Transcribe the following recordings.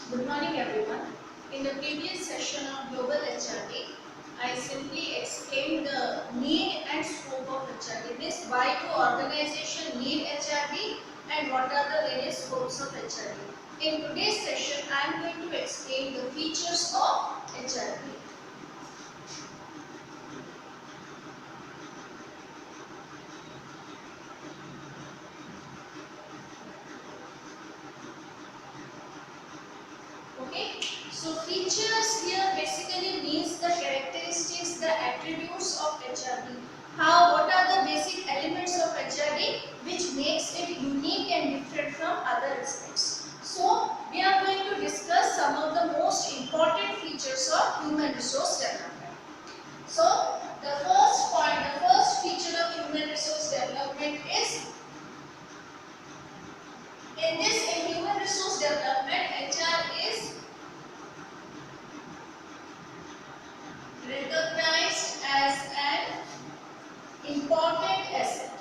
Good morning everyone. In the previous session of Global HRD, I simply explained the need and scope of HRD. Means why do organization need HRD and what are the various scopes of HRD. In today's session, I am going to explain the features of HRD. Okay, so features here basically means the characteristics, the attributes of HRD. What are the basic elements of HRD which makes it unique and different from other aspects. So, we are going to discuss some of the most important features of human resource development. So, the first feature of human resource development is in human resource development, HR is recognized as an important asset.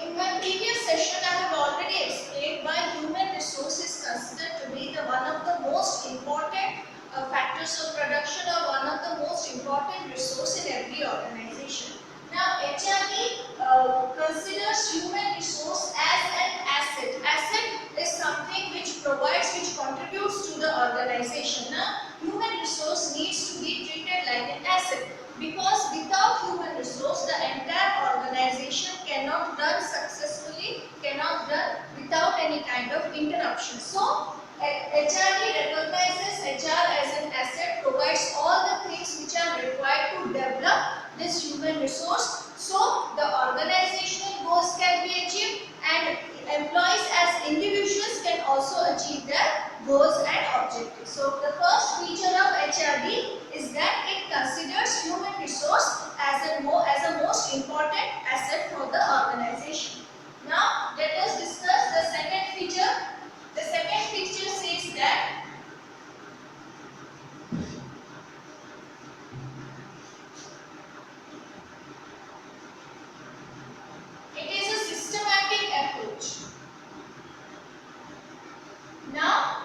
In my previous session, I have already explained why human resource is considered to be one of the most important factors of production or one of the most important resource in every organization. Now, HRD considers human resource as an asset. Asset is something which provides, which contributes to the organization. Now, human resource needs to be treated like an asset because without human resource, the entire organization cannot run successfully, cannot run without any kind of interruption. So, HRD recognizes HR as an asset, provides all the things which are required to develop this human resource so the organizational goals can be achieved and employees as individuals can also achieve their goals and objectives. So the first feature of HRD is that it considers human resource as a most important asset for the organization. Now let us discuss the second feature. The second feature says that it is a systematic approach. Now,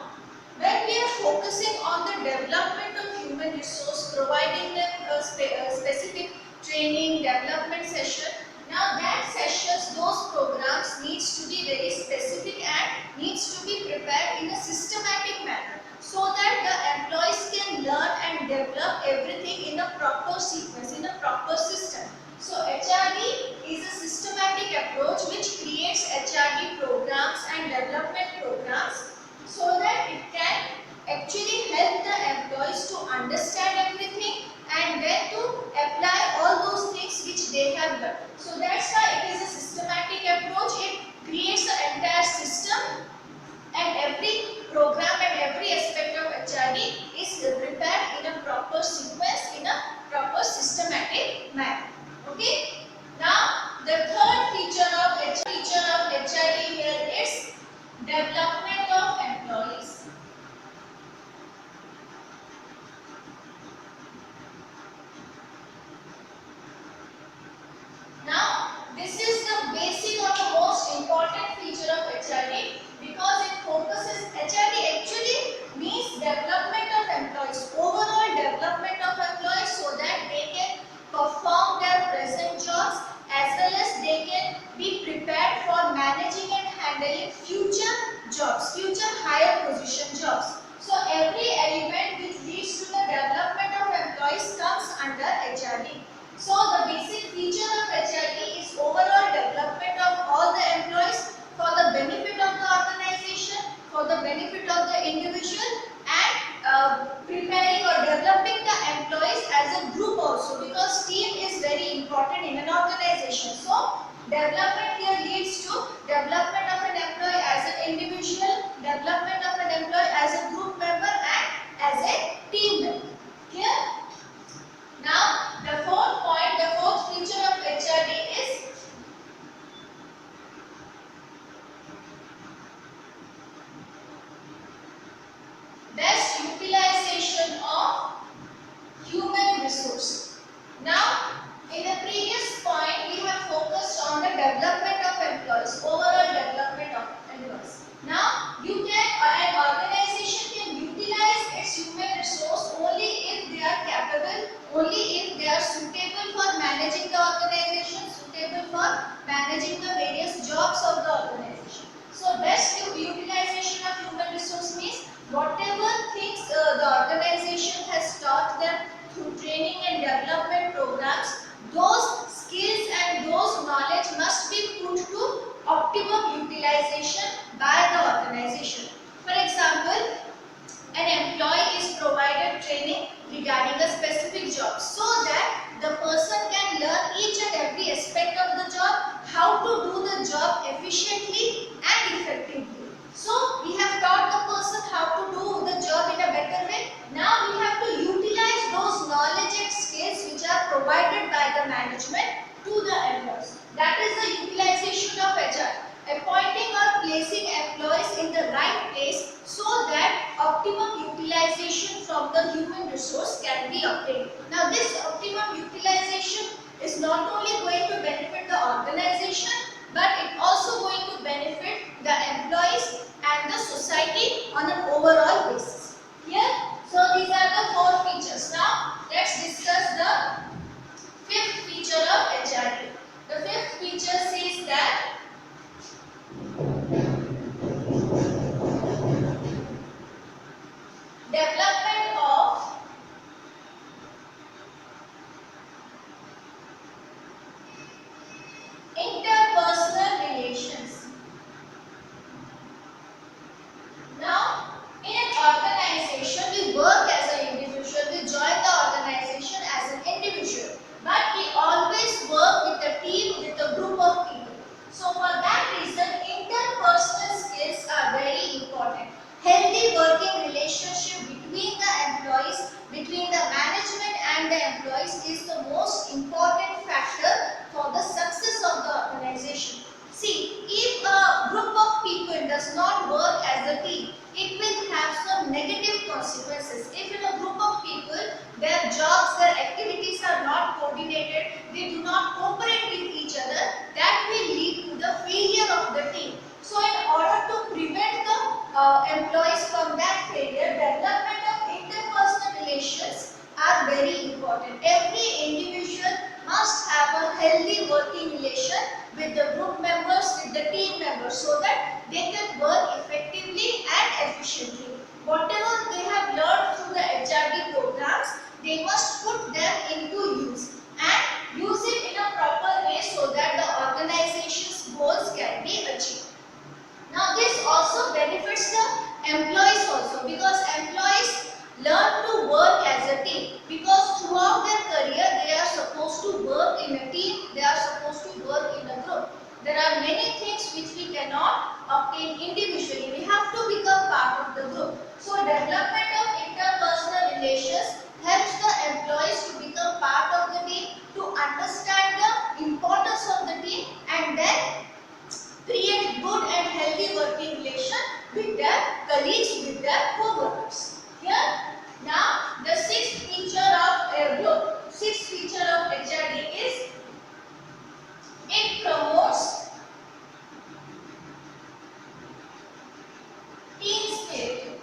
when we are focusing on the development of human resource, providing them a specific training, development session, now that sessions, those programs needs to be very specific and needs to be prepared in a systematic manner so that the employees can learn and develop everything in a proper sequence, in a proper system. So HRD is a systematic approach which creates HRD programs and development programs so that it can actually help the employees to understand everything and then to apply all those things which they have learned. So that's why it is a systematic approach. It creates an entire system and every program and every aspect of HRD is prepared in a proper sequence, in a proper systematic manner. Okay. Now the third feature of HRD here is development of employees. Now, this is the basic or the most important feature of HRD because it focuses, HRD actually means development of employees, overall development of employees so that they can perform their present jobs as well as they can be prepared for managing and handling future jobs, future higher position jobs. So, every element which leads to the development of employees comes under HRD. So the basic feature of HRD is overall development of all the employees for the benefit of the organization, for the benefit of the individual and preparing or developing the employees as a group also because team is very important in an organization. So development here leads to development of an employee as an individual, development of an employee as a group member and as a team member. Clear? Now, the fourth feature of HRD is best utilization of human resource. Now, in the previous point, we have focused on the development managing the organization, suitable for managing the various jobs of the organization. So best utilization of human resource means whatever things the organization has taught them through training and development programs, those skills and those knowledge must be put to optimum utilization by the organization. For example, an employee is provided training regarding a specific job so that the person can learn each and every aspect of the job, how to do the job efficiently and effectively. So we have taught the person how to do the job in a better way. Now we have to utilize those knowledge and skills which are provided by the management to the employees. That is the utilization of HR. Appointing or placing employees in the right place so that optimum utilization from the human resource can be obtained. Now this optimum utilization is not only going to benefit the organization but it also going to benefit the employees and the society on an overall basis. Here, so these are the 4 features. Now let's discuss the 5th feature of HRD. The 5th feature says that development of interpersonal relations. Now, in an organization, we work as an individual, we join the organization as an individual, but we always work with a team, with a group of people. So, for that reason, interpersonal skills are very important. Healthy working relationship between the employees, between the management and the employees is the most important factor for the success of the organization. See, if a group of people does not work as a team, it will have some negative consequences. If in a group of people, their jobs, their activities are not coordinated, they do not cooperate with each other, that will lead to the failure of the team. So, in order to prevent the employees from that failure, development of interpersonal relations are very important. Every individual must have a healthy working relation with the group members, with the team members, so that they can work effectively and efficiently. Whatever they have learned through the HRD programs, they must put them into use and use it in a proper way so that the organization's goals can be achieved. Now this also benefits the employees also, because employees learn to work as a team, because throughout their career they are supposed to work in a team, they are supposed to work in a group. There are many things which we cannot obtain individually. We have to become part of the group. So development of interpersonal relations helps the employees to become part of the team, to understand the importance of the team and then create good and healthy working relation with their colleagues, with their co-workers. Here, now the sixth feature of HRD is it promotes team spirit.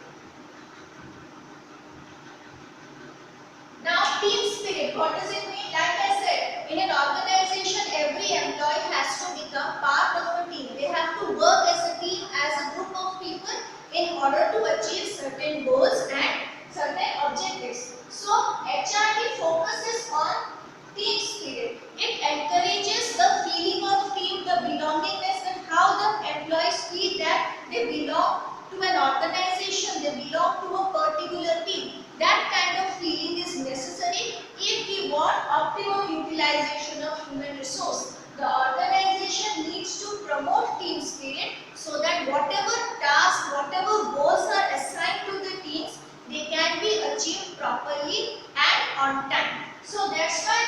Now, team spirit, what does it mean? Like I said, in an organization, every employee has to become part of a team. They have to work as a team, as a group of people in order to achieve certain goals and certain objectives. So, HRD focuses on team spirit. It encourages the feeling of team, the belongingness, and how the employees feel that they belong to an organization, they belong to a particular team. That kind of feeling is necessary if we want optimum utilization of human resource. The organization needs to promote team spirit so that whatever tasks, whatever goals are assigned to the teams, they can be achieved properly and on time. So that's why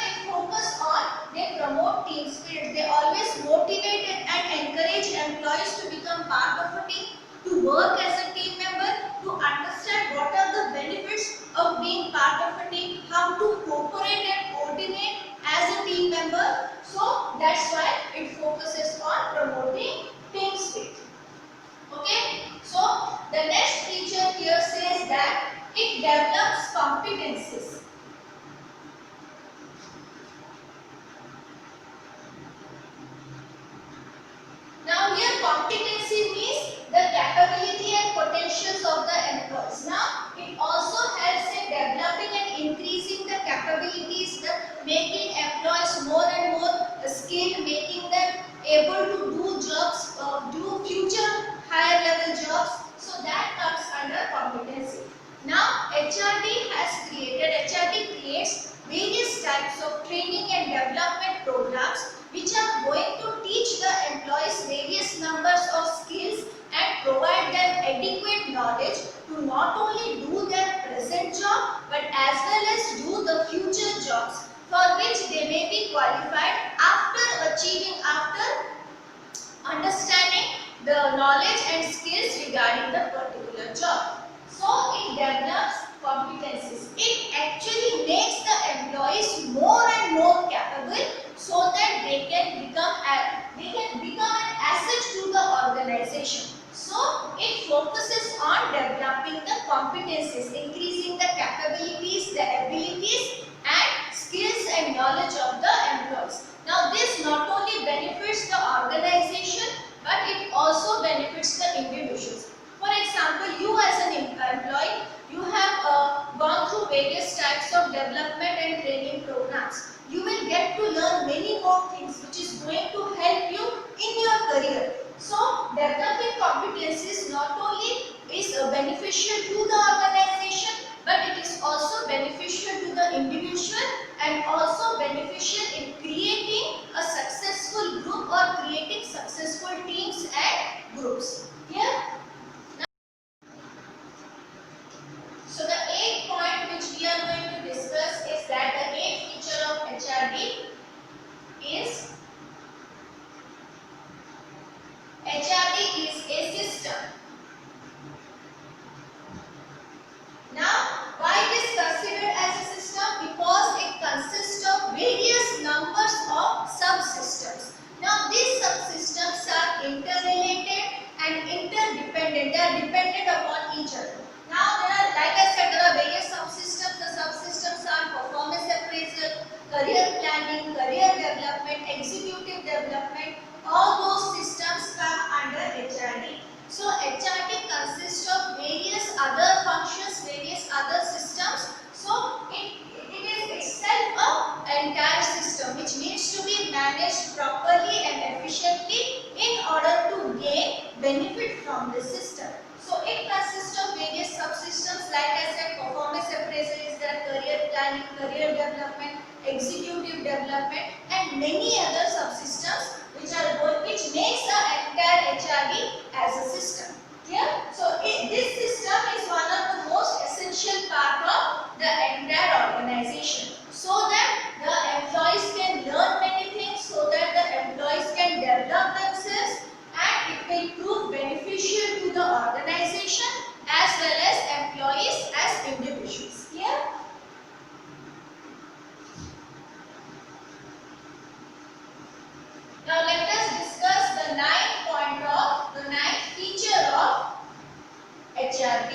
they promote team spirit. They always motivate and encourage employees to become part of a team, to work as a team member, to understand what are the benefits of being part of a team, how to cooperate and coordinate as a team member. So that's why it focuses on promoting team spirit. Okay, so the next feature here says that it develops competencies. programs which are going to teach the employees various numbers of skills and provide them adequate knowledge to not only do their present job but as well as do the future jobs for which they may be qualified after understanding the knowledge and skills regarding the particular job. So it develops competencies. It actually makes the employees more and more capable so that they can become an asset to the organization. So it focuses on developing the competencies, increasing the capabilities, the abilities and skills and knowledge of the employees. Now this not only benefits the organization but it also benefits the individuals. For example, you as an employee, you have gone through various types of development and training programs. You will get to learn many more things which is going to help you in your career. So developing competencies not only is beneficial to the organization but it is also beneficial to the individual and also beneficial in creating a successful group or creating successful teams and groups. Here, so the eighth point which we are going to discuss is that the eighth feature of HRD is a system. Now, why it is considered as a system? Because it consists of various numbers of subsystems. Now, these subsystems are interrelated and interdependent. They are dependent upon each other. Now, like I said, there are various subsystems. The subsystems are performance appraisal, career planning, career development, executive development. All those systems come under HRD. So HRD consists of various other functions, various other systems. So it is itself an entire system which needs to be managed properly and efficiently in order to gain benefit from the system. So it consists of various subsystems, like I said, performance appraisal is there, career planning, career development, executive development and many other subsystems which makes the entire HRD as a system. Clear? So this system is one of the most essential part of the entire organization, so that the employees can learn many things, so that the employees can develop themselves and it will prove beneficial to the organization as well as employees as individuals. Clear? Now let us discuss the ninth feature of HRD.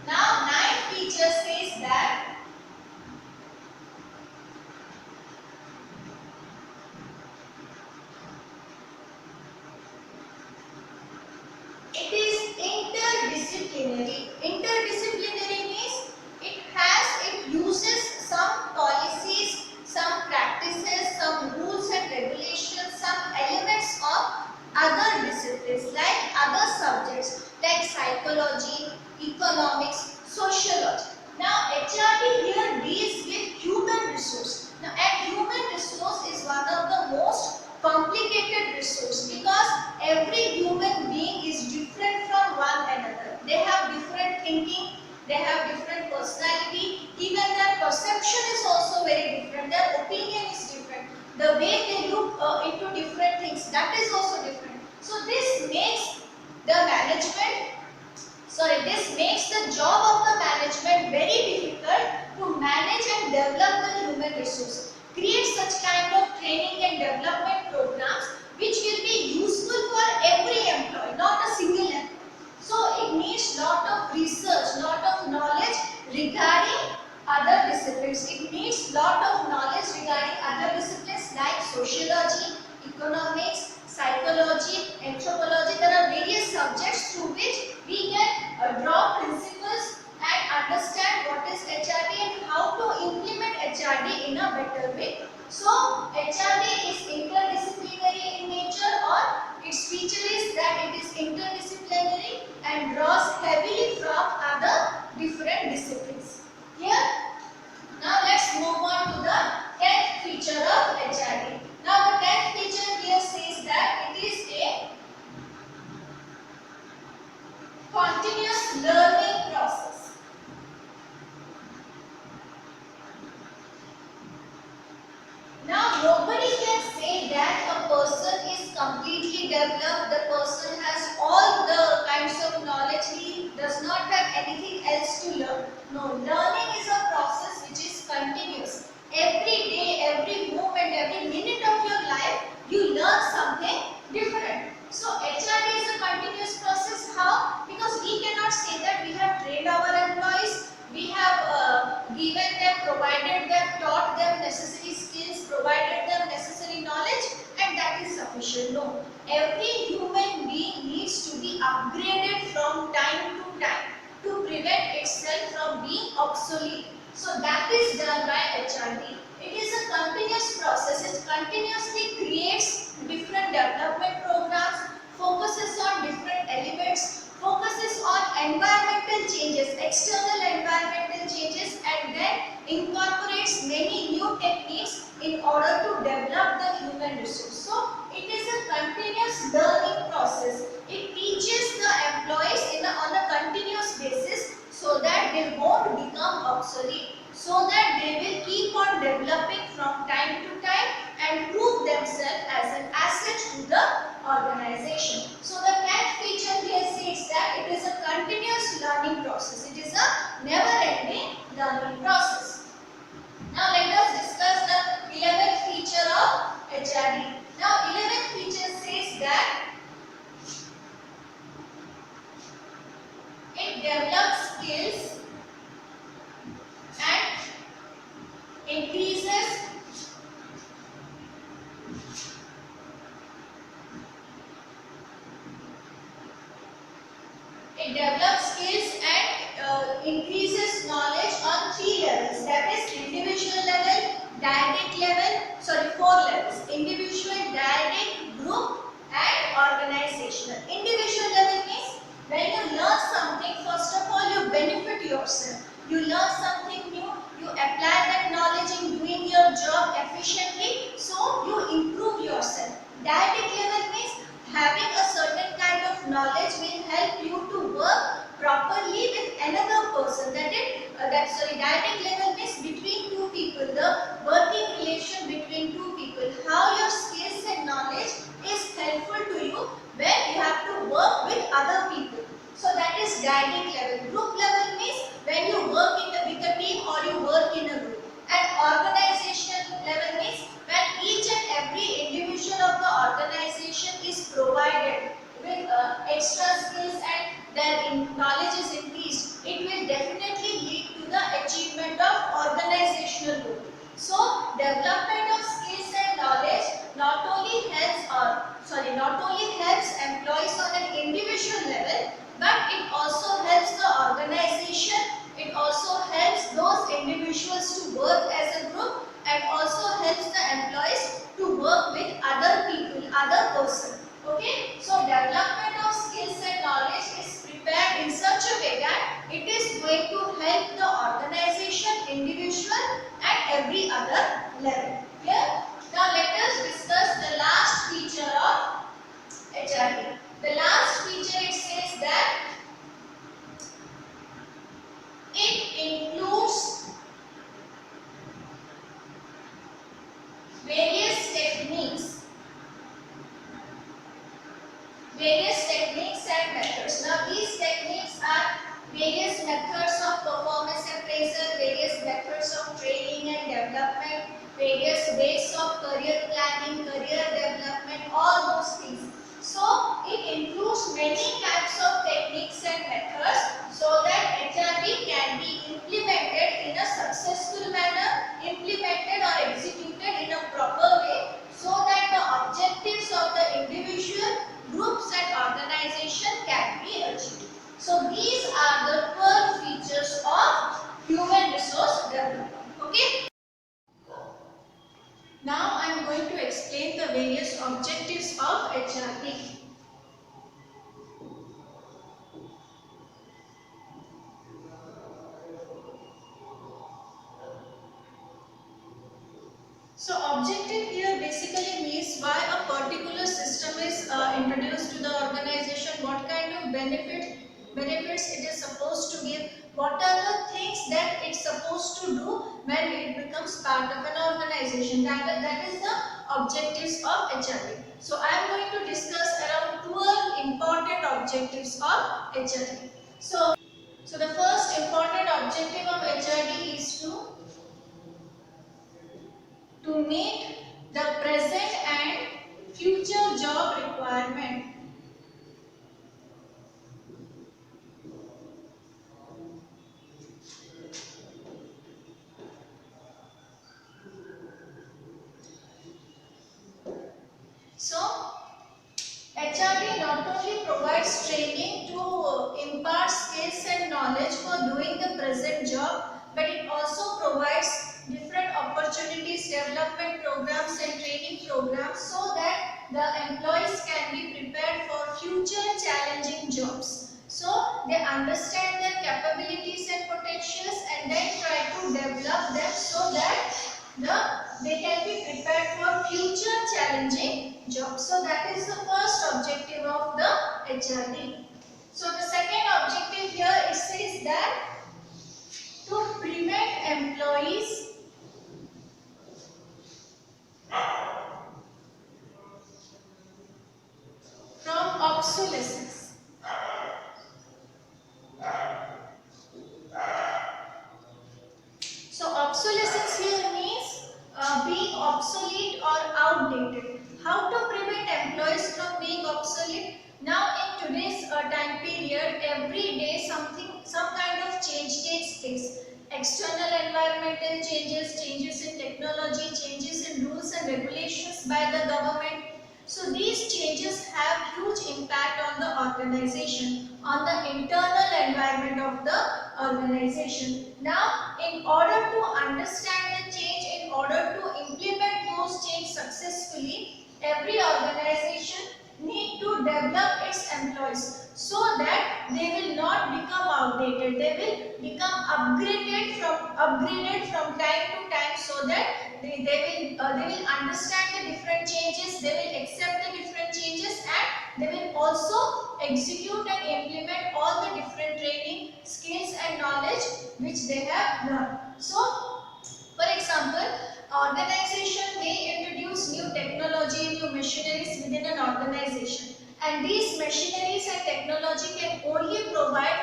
Now ninth feature says that it is interdisciplinary. Interdisciplinary means it uses some policies, some practices, some rules and regulations, some elements of other disciplines like other subjects like psychology, economics, sociology. Now HRD here deals with human resource. Now and human resource is one of the most complicated resource because every human being is different from one another. They have different thinking, they have different personality, even their perception is also very different, their opinion is different, the way they look into different things, that is also different. So this makes the job of the management very difficult to manage and develop the human resource. Create such kind of training and development programs which will be useful for every employee, not a single employee. So it needs lot of research, lot of knowledge regarding other disciplines. It needs lot of knowledge regarding other disciplines like sociology, economics, psychology, anthropology. There are various subjects through which we can draw principles and understand what is HRD and how to implement HRD in a better way. So HRD is interdisciplinary in nature, or its feature is that it is interdisciplinary and draws heavily from other different disciplines. person is completely developed, the person has all the kinds of knowledge, he does not have anything else to learn. No, learning is a process which is continuous. Every day, every moment, every minute of your life, you learn something different. So HRD is a continuous process. How? Because we cannot say that we have trained our employees, we have given them, provided them, taught them necessary skills, provided them necessary knowledge, and that is sufficient. No. Every human being needs to be upgraded from time to time to prevent itself from being obsolete. So that is done by HRD. It is a continuous process. It continuously creates different development programs, focuses on different elements, focuses on environmental changes, external environmental changes, and then incorporates many new techniques in order to develop the human resource. So it is a continuous learning process. It teaches the employees on a continuous basis so that they won't become obsolete, so that they will keep on developing from time to time and prove themselves as an asset to the organization. So the CAT feature here says that it is a continuous learning process. It is a never-ending learning process. Now let us discuss the 11th feature of HRD. Now 11th feature says that it develops skills and increases increases knowledge on 3 levels, that is individual level, direct level, 4 levels: individual, direct, group and organizational. Individual level means when you learn something, first of all you benefit yourself. You learn something new, you apply that knowledge in doing your job efficiently, so you improve yourself. Direct level means having a certain kind of knowledge will help you to work properly with another person. Direct level means between two people, the working relation between two people, how your skills and knowledge is helpful to you when you have to work with other people. So that is direct level. Group level means when you work with a team or you work in a group. And organizational level means when each and every individual of the organization is provided with extra skills and their knowledge is increased, it will definitely lead to the achievement of organizational goal. So development of skills and knowledge not only helps employees on an individual level, but it also helps the organization. It also helps those individuals to work as a group, and also helps the employees to work with other people, other person. Okay, so development of skills and knowledge is prepared in such a way that it is going to help the organization, individual and every other level. Clear? Now let us discuss the last feature of HRD. The last feature, it says that it includes various techniques and methods. Now these techniques are various methods of performance appraisal, various methods of training and development, various ways of career planning, career development, all those things. So it includes many types of techniques and methods so that HRD can be implemented in a successful manner, implemented or executed in a proper way, so that the objectives of the individual, groups and organization can be achieved. So these are the 12 features of human resource development. Okay. Now I am going to explain the various objectives of HRD. So objective here basically means why a particular system is introduced to the organization, what kind of benefits it is supposed to give, what are the things that it's supposed to do when it becomes part of an organization. That is the objectives of HRD. So I am going to discuss around 12 important objectives of HRD. So the first important objective of HRD is to meet the present and future job requirement. So HRD not only provides training to impart skills and knowledge for doing the present job, but it also provides different opportunities, development programs and training programs so that the employees can be prepared for future challenging jobs. So they understand their capabilities and potentials and then try to develop them so that they can be prepared for future challenging jobs. So that is the first objective of the HRD. So the second objective here it says that to prevent employees from obsolescence. So obsolescence here means being obsolete or outdated. How to prevent employees from being obsolete? Now in today's time period, every day some kind of change takes place. External environmental changes, changes in technology, changes in rules and regulations by the government. So these changes have huge impact on the organization, on the internal environment of the organization. Now, in order to understand the change, in order to implement those changes successfully, every organization need to develop its employees so that they will not become outdated. They will become upgraded from time to time so that they will understand the different changes, they will accept the different changes and they will also execute and implement all the different training, skills and knowledge which they have learned. So, for example, organization may introduce new technology, new machineries within an organization, and these machineries and technology can only provide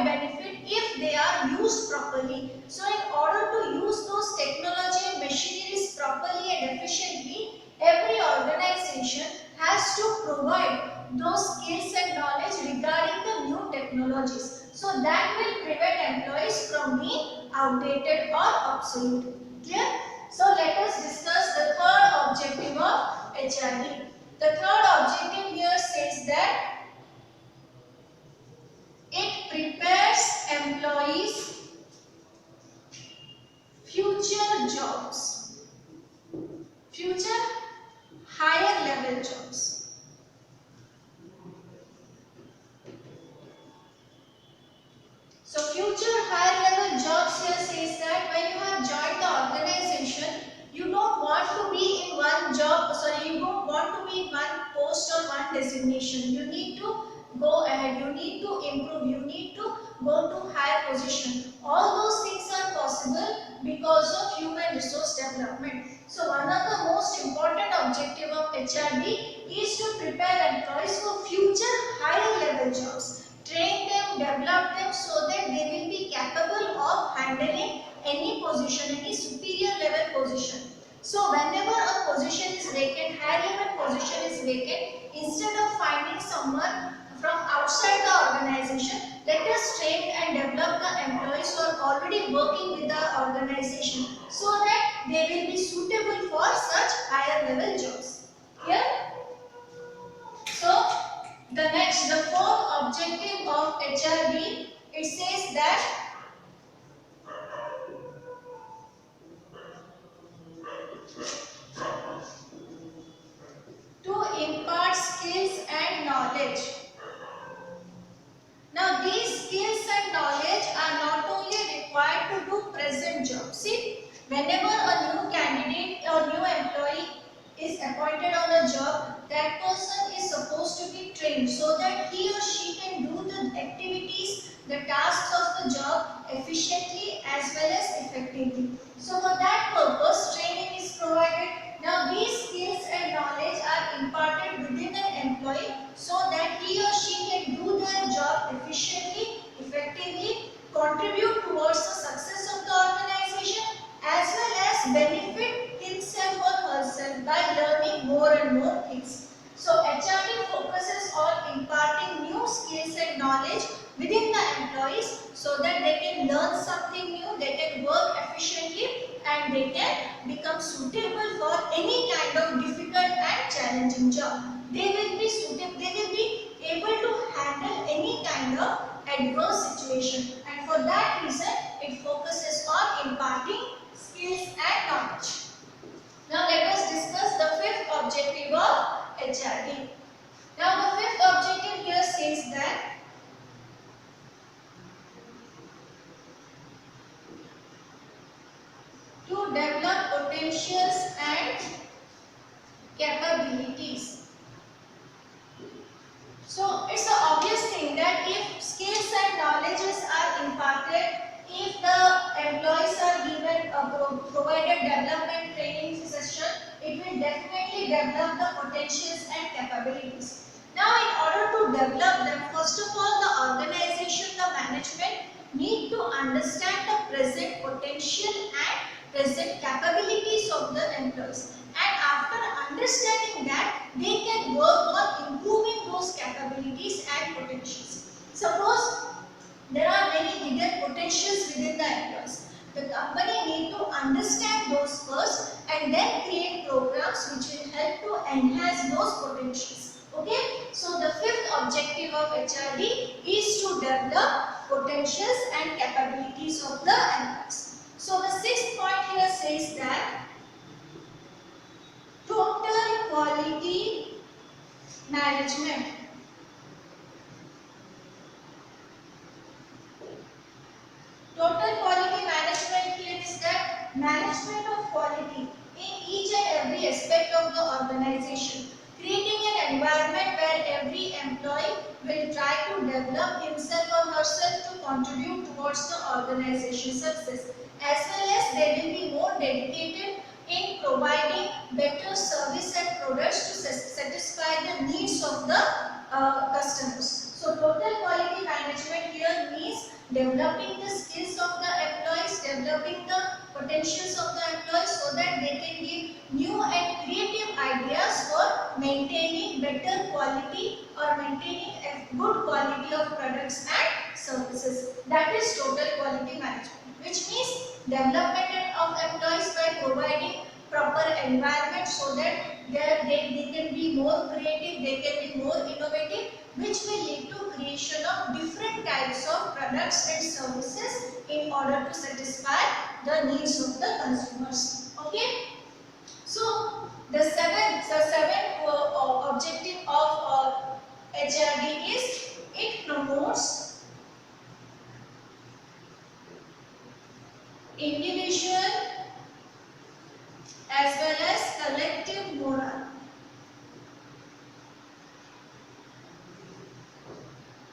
benefit if they are used properly. So in order to use those technology and machineries properly and efficiently, every organization has to provide those skills and knowledge regarding the new technologies. So that will prevent employees from being outdated or obsolete. Clear? So let us discuss the third objective of HRD. The third objective here says that it prepares employees future jobs, future higher level jobs. So future higher level jobs here says that when you have joined the organization, you don't want to be in one job, you don't want to be in one post or one designation. You need to go ahead, you need to improve, you need to go to higher position. All those things are possible because of human resource development. So one of the most important objective of HRD is to prepare employees for future higher level jobs. Train them, develop them so that they will be capable of handling any position, any superior level position. So whenever a position is vacant, higher level position is vacant, instead of finding someone from outside the organization, let us train and develop the employees who are already working with the organization so that they will be suitable for such higher level jobs. Here, so the fourth objective of HRD, it says that to impart skills and knowledge. Now these skills and knowledge are not only required to do present job. See, whenever a new candidate or new employee is appointed on a job, that person is supposed to be trained so that he or she can do the activities, the tasks of the job efficiently as well as effectively. So for that purpose, training is provided. contribute towards the success of the organization as well as benefit himself or herself by learning more and more things. So HRD focuses on imparting new skills and knowledge within the employees so that they can learn something new, they can work efficiently and they can become suitable for any kind of difficult and challenging job. They will be suitable, they will be able to handle any kind of adverse situation, and for that reason it focuses on imparting skills and knowledge. Now let us discuss the fifth objective of HRD. Now the fifth objective here says that to develop potentials and capabilities. So it's an obvious thing that if skills and knowledges are imparted, if the employees are given provided development training session, it will definitely develop the potentials and capabilities. Now in order to develop them, first of all the organization, the management need to understand the present potential and present capabilities of the employees. And after understanding that, they can work on improving those capabilities and potentials. Suppose there are many hidden potentials within the employees. The company need to understand those first and then create programs which will help to enhance those potentials. Okay? So the fifth objective of HRD is to develop potentials and capabilities of the employees. So the sixth point here says that total quality management. Total quality management here is that management of quality in each and every aspect of the organization, creating an environment where every employee will try to develop himself or herself to contribute towards the organization success, as well as they will be more dedicated in providing better service and products to satisfy the needs of the customers. So total quality management here means developing the skills of the employees, developing the potentials of the employees so that they can give new and creative ideas for maintaining better quality or maintaining a good quality of products and services. That is total quality management, which means development of employees by providing proper environment so that they can be more creative, they can be more innovative, which will lead to creation of different types of products and services in order to satisfy the needs of the consumers. Okay. So the seventh objective of HRD is it promotes individual as well as collective morale.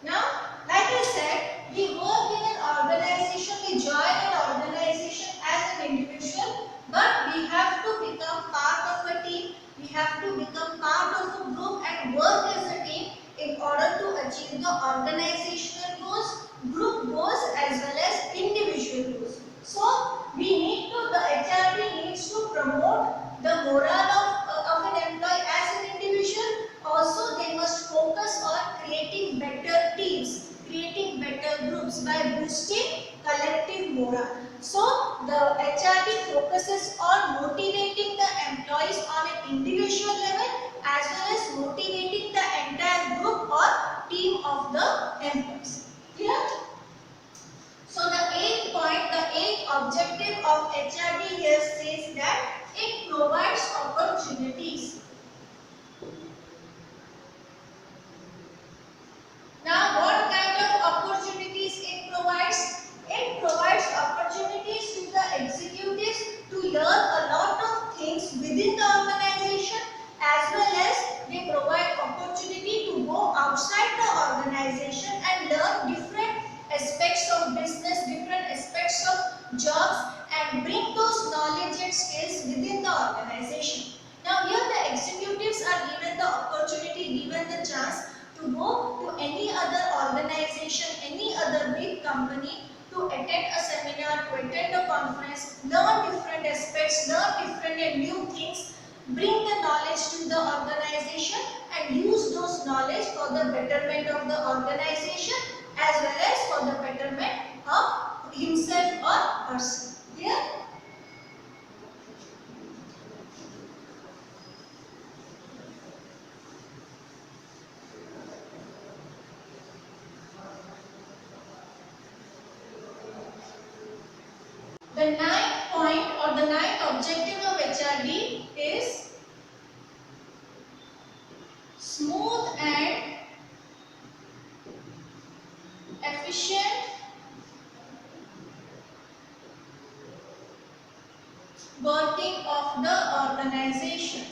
Now, like I said, we work in an organization, we join an organization as an individual, but we have to become part of a team, we have to become part of a group and work as a team in order to achieve the organizational goals, group goals as well as individual goals. So, the HRD needs to promote the morale of an employee as an individual. Also, they must focus on creating better teams, creating better groups by boosting collective morale. So, the HRD focuses on motivating the employees on an individual level as well as motivating the entire group or team of the employees. Clear? So the eighth point, the eighth objective of HRD here says that it provides opportunities. Now what kind of opportunities it provides? It provides opportunities to the executives to learn a lot of things within the organization, as well as they provide opportunity to go outside the organization and learn different aspects of business, different aspects of jobs, and bring those knowledge and skills within the organization. Now here the executives are given the opportunity, given the chance to go to any other organization, any other big company to gets the different and new things, bring the knowledge to the organization and use those knowledge for the betterment of the organization as well as for the betterment of himself or herself. Clear? The ninth point or the ninth objective of HRD is smooth and efficient working of the organization.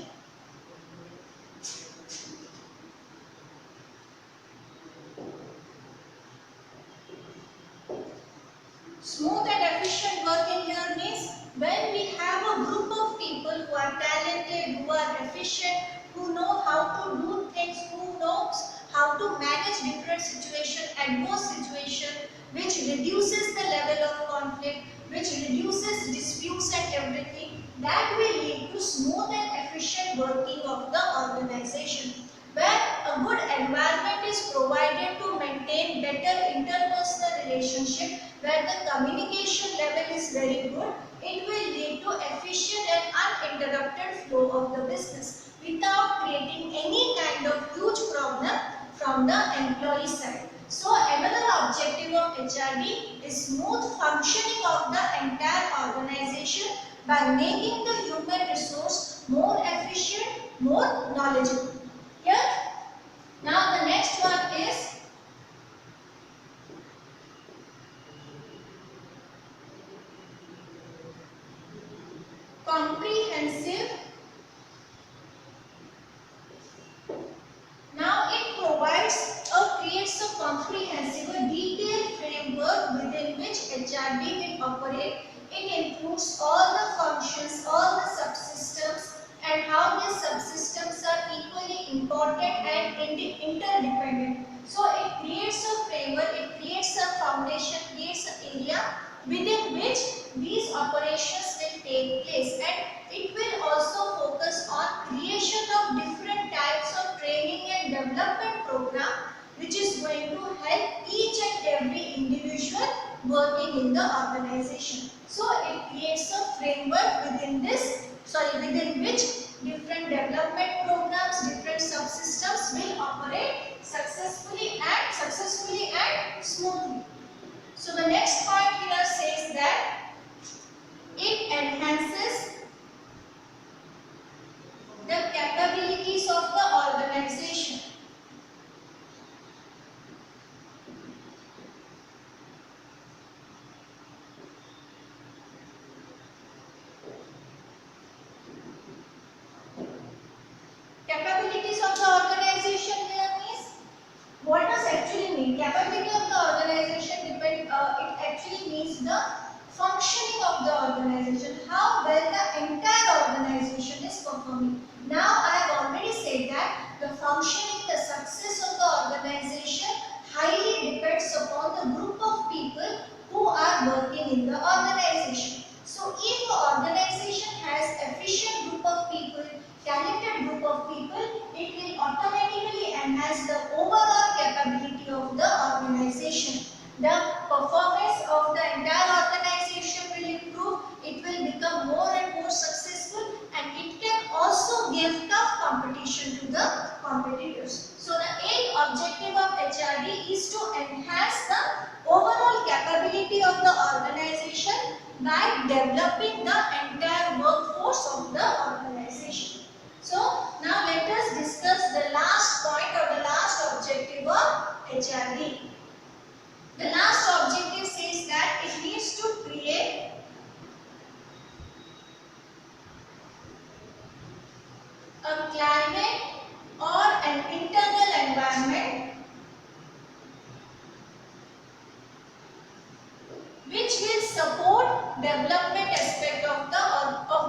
Smooth and efficient working here means when we have a group of people who are talented, who are efficient, who know how to do things, who knows how to manage different situations, adverse situations, which reduces the level of conflict, which reduces disputes and everything, that will lead to smooth and efficient working of the organization. Where a good environment is provided to maintain better interpersonal relationship, where the communication level is very good, it will lead to efficient and uninterrupted flow of the business without creating any kind of huge problem from the employee side. So another objective of HRD is smooth functioning of the entire organization by making the human resource more efficient, more knowledgeable. Here, now the next one is comprehensive. Now it provides or creates a comprehensive, a detailed framework within which HRD will operate. It includes all the functions, all the subsystems, and how these subsystems are equally important and interdependent. So it creates a framework, it creates a foundation, creates an area within which these operations will take place, and it will also focus on creation of different types of training and development program which is going to help each and every individual working in the organization. So it creates a framework within which different development programs, different subsystems will operate successfully and smoothly. So the next point here says that it enhances the capabilities of the organization. Capabilities of the organization here means, what does actually mean? Capability of the organization it actually means the functioning of the organization, how well the entire organization is performing. Now I have already said that the functioning, the success of the organization highly depends upon the group of people who are working in the organization. So if the organization has efficient group of people, talented group of people, it will automatically enhance the overall capability of the organization. The performance of the entire organization will improve, it will become more and more successful, and it can also give tough competition to the competitors. So the eighth objective of HRD is to enhance the overall capability of the organization by developing the entire workforce of the organization. So now let us discuss the last point or the last objective of HRD. The last objective says that it needs to create a climate or an internal environment which will support development aspect of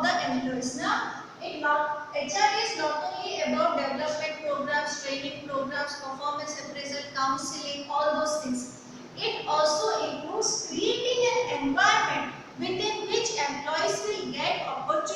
the employees. Now, HRD is not only about development programs, training programs, performance appraisal, counseling, all those things. It also includes creating an environment within which employees will get opportunity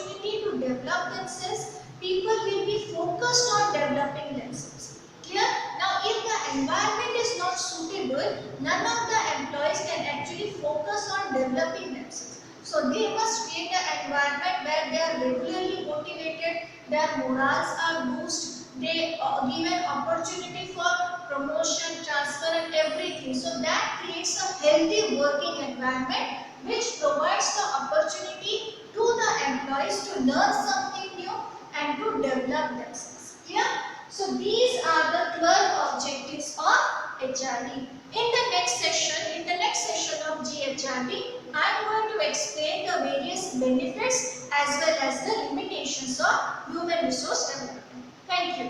people will be focused on developing themselves. Clear? Now, if the environment is not suitable, none of the employees can actually focus on developing themselves. So, they must create an environment where they are regularly motivated, their morals are boosted, they give an opportunity for promotion, transfer and everything. So, that creates a healthy working environment which provides the opportunity to the employees to learn something new and to develop themselves. Clear? So these are the 12 objectives of HRD. In the next session of GHRD, I am going to explain the various benefits as well as the limitations of human resource development. Thank you.